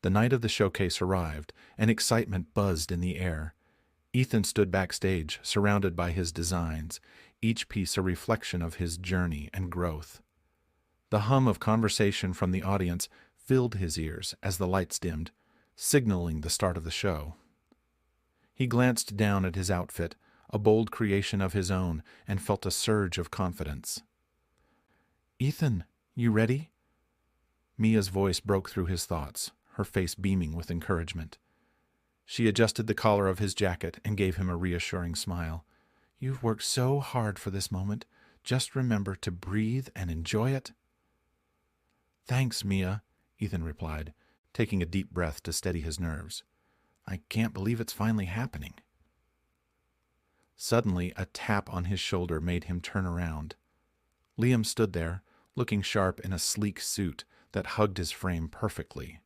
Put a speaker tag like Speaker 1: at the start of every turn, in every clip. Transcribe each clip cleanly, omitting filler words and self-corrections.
Speaker 1: The night of the showcase arrived, and excitement buzzed in the air. Ethan stood backstage, surrounded by his designs, each piece a reflection of his journey and growth. The hum of conversation from the audience filled his ears as the lights dimmed, signaling the start of the show. He glanced down at his outfit, a bold creation of his own, and felt a surge of confidence. "Ethan, you ready?" Mia's voice broke through his thoughts, her face beaming with encouragement. She adjusted the collar of his jacket and gave him a reassuring smile. "You've worked so hard for this moment. Just remember to breathe and enjoy it." "Thanks, Mia," Ethan replied, taking a deep breath to steady his nerves. "I can't believe it's finally happening." Suddenly, a tap on his shoulder made him turn around. Liam stood there, looking sharp in a sleek suit that hugged his frame perfectly.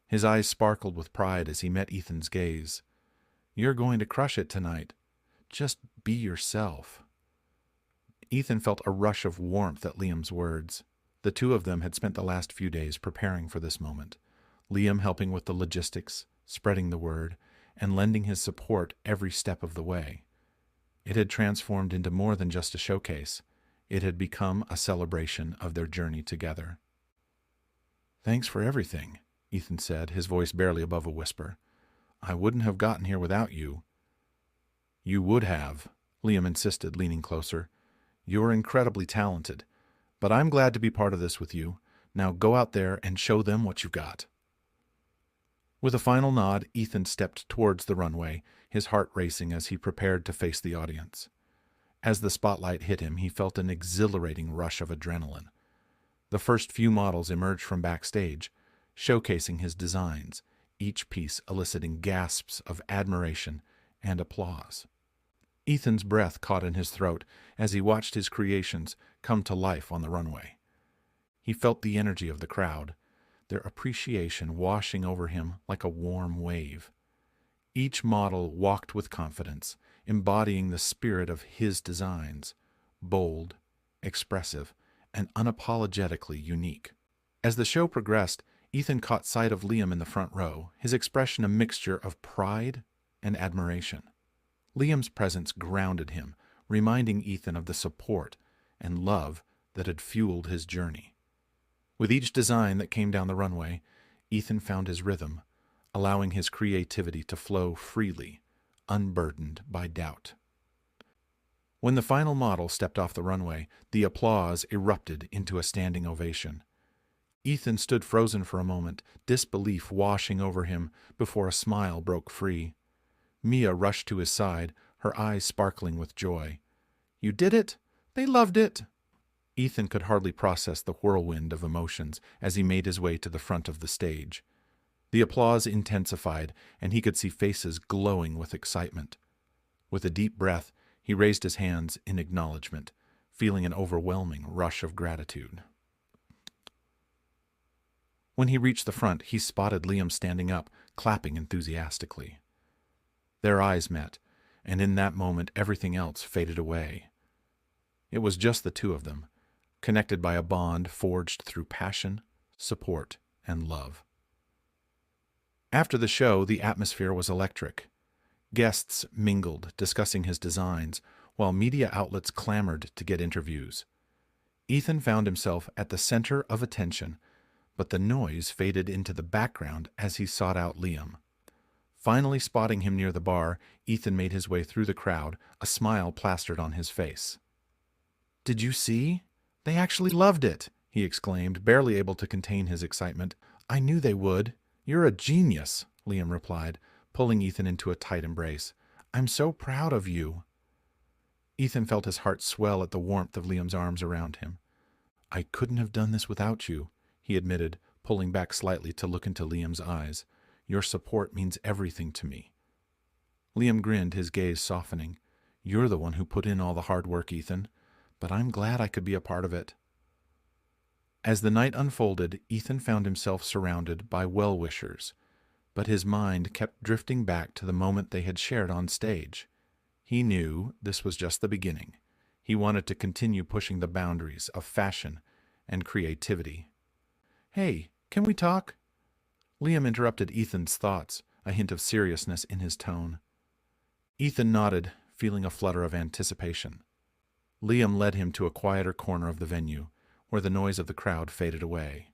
Speaker 1: His eyes sparkled with pride as he met Ethan's gaze. "You're going to crush it tonight. Just be yourself." Ethan felt a rush of warmth at Liam's words. The two of them had spent the last few days preparing for this moment, Liam helping with the logistics, spreading the word, and lending his support every step of the way. It had transformed into more than just a showcase. It had become a celebration of their journey together. "Thanks for everything," Ethan said, his voice barely above a whisper. "I wouldn't have gotten here without you." "You would have," Liam insisted, leaning closer. "You're incredibly talented, but I'm glad to be part of this with you. Now go out there and show them what you've got." With a final nod, Ethan stepped towards the runway, his heart racing as he prepared to face the audience. As the spotlight hit him, he felt an exhilarating rush of adrenaline. The first few models emerged from backstage, showcasing his designs, each piece eliciting gasps of admiration and applause. Ethan's breath caught in his throat as he watched his creations come to life on the runway. He felt the energy of the crowd, their appreciation washing over him like a warm wave. Each model walked with confidence, embodying the spirit of his designs, bold, expressive, and unapologetically unique. As the show progressed, Ethan caught sight of Liam in the front row, his expression a mixture of pride and admiration. Liam's presence grounded him, reminding Ethan of the support and love that had fueled his journey. With each design that came down the runway, Ethan found his rhythm, allowing his creativity to flow freely, unburdened by doubt. When the final model stepped off the runway, the applause erupted into a standing ovation. Ethan stood frozen for a moment, disbelief washing over him before a smile broke free. Mia rushed to his side, her eyes sparkling with joy. "You did it! They loved it!" Ethan could hardly process the whirlwind of emotions as he made his way to the front of the stage. The applause intensified, and he could see faces glowing with excitement. With a deep breath, he raised his hands in acknowledgement, feeling an overwhelming rush of gratitude. When he reached the front, he spotted Liam standing up, clapping enthusiastically. Their eyes met, and in that moment everything else faded away. It was just the two of them, connected by a bond forged through passion, support, and love. After the show, the atmosphere was electric. Guests mingled, discussing his designs, while media outlets clamored to get interviews. Ethan found himself at the center of attention, but the noise faded into the background as he sought out Liam. Finally spotting him near the bar, Ethan made his way through the crowd, a smile plastered on his face. "Did you see? They actually loved it!" he exclaimed, barely able to contain his excitement. "I knew they would. You're a genius," Liam replied, pulling Ethan into a tight embrace. "I'm so proud of you." Ethan felt his heart swell at the warmth of Liam's arms around him. "I couldn't have done this without you," he admitted, pulling back slightly to look into Liam's eyes. "Your support means everything to me." Liam grinned, his gaze softening. "You're the one who put in all the hard work, Ethan, but I'm glad I could be a part of it." As the night unfolded, Ethan found himself surrounded by well-wishers, but his mind kept drifting back to the moment they had shared on stage. He knew this was just the beginning. He wanted to continue pushing the boundaries of fashion and creativity. "Hey, can we talk?" Liam interrupted Ethan's thoughts, a hint of seriousness in his tone. Ethan nodded, feeling a flutter of anticipation. Liam led him to a quieter corner of the venue, where the noise of the crowd faded away.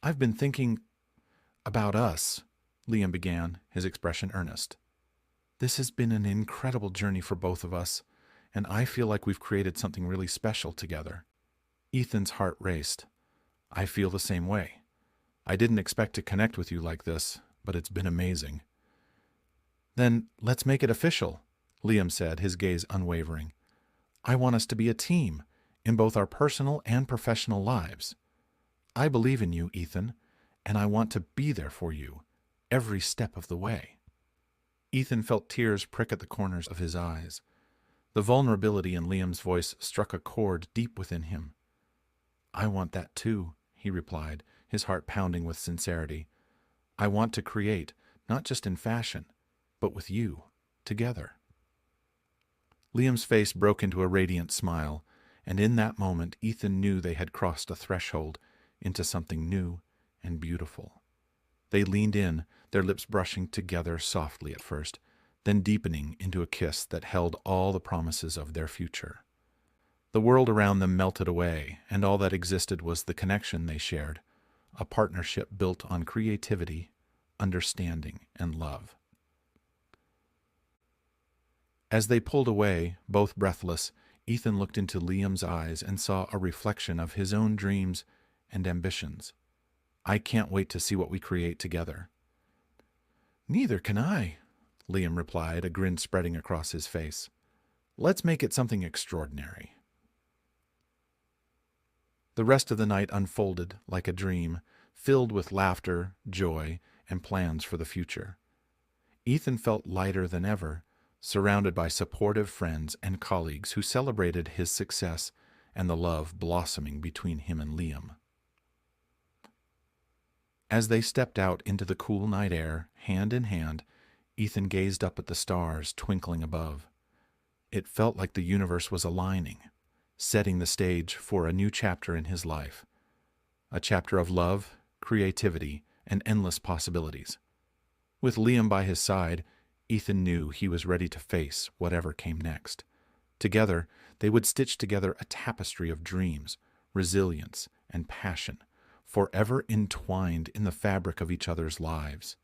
Speaker 1: "I've been thinking about us," Liam began, his expression earnest. "This has been an incredible journey for both of us, and I feel like we've created something really special together." Ethan's heart raced. "I feel the same way. I didn't expect to connect with you like this, but it's been amazing." "Then let's make it official," Liam said, his gaze unwavering. "I want us to be a team, in both our personal and professional lives. I believe in you, Ethan, and I want to be there for you, every step of the way." Ethan felt tears prick at the corners of his eyes. The vulnerability in Liam's voice struck a chord deep within him. "I want that too," he replied, his heart pounding with sincerity. "I want to create, not just in fashion, but with you, together." Liam's face broke into a radiant smile, and in that moment Ethan knew they had crossed a threshold into something new and beautiful. They leaned in, their lips brushing together softly at first, then deepening into a kiss that held all the promises of their future. The world around them melted away, and all that existed was the connection they shared, a partnership built on creativity, understanding, and love. As they pulled away, both breathless, Ethan looked into Liam's eyes and saw a reflection of his own dreams and ambitions. "I can't wait to see what we create together." "Neither can I," Liam replied, a grin spreading across his face. "Let's make it something extraordinary." The rest of the night unfolded like a dream, filled with laughter, joy, and plans for the future. Ethan felt lighter than ever, surrounded by supportive friends and colleagues who celebrated his success and the love blossoming between him and Liam. As they stepped out into the cool night air, hand in hand, Ethan gazed up at the stars twinkling above. It felt like the universe was aligning, setting the stage for a new chapter in his life. A chapter of love, creativity, and endless possibilities. With Liam by his side, Ethan knew he was ready to face whatever came next. Together, they would stitch together a tapestry of dreams, resilience, and passion, forever entwined in the fabric of each other's lives.